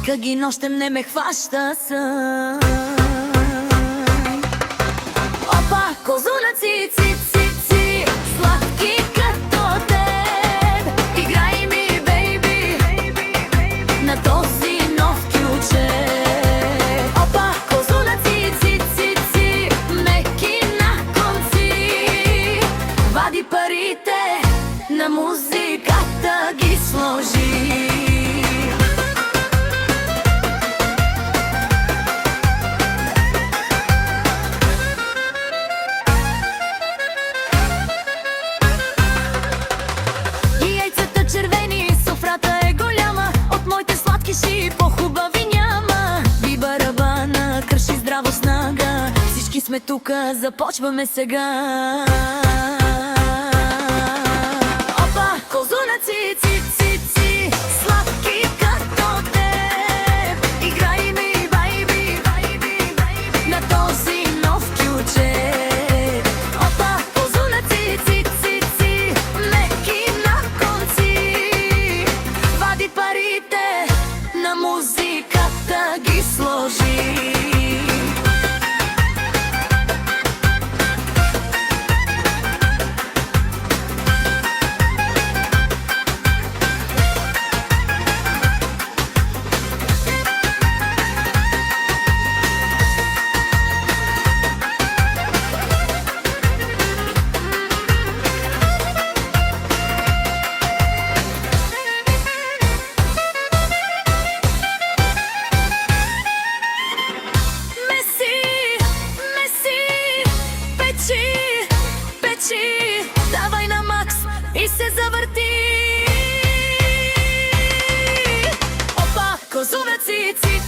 Нека ги нощем не ме хваща сън. Опа, козунаци, ци, ци, ци, сладки като теб. Играй ми, бейби, на този нов ключе. Опа, козунаци, ци, ци, ци, меки на конци. Вади парите, на музиката ги сложи. Червени, софрата е голяма, от моите сладки ши по-хубави няма. Би барабана, кръши здраво снага, всички сме тука, започваме сега. Опа, козунаци, ци, ци, ци, сладки като теб. Играй ми, бейби, на този нов ключе. Опа, козунаци, ци, ци, ци, меки на конци. Вади парите, на музиката ги сложи. Давай на макс и се завърти. Опа, козунаци, ци,